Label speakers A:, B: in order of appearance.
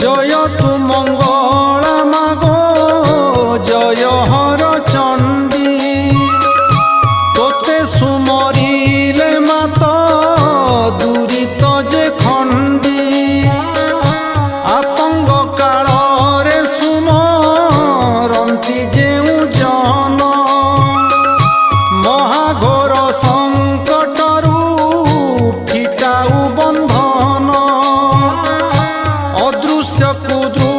A: জয় তু মঙ্গলা মাগো জয় হর চণ্ডী তোতে সুমরিলে মাত দুরিত যে খণ্ডী আতঙ্গ কাଳରେ সুমরন্তি যেউ জন মহাঘোর সংকটরু ফিটাউ বন্ধন অদৃশ্য কুদ্রু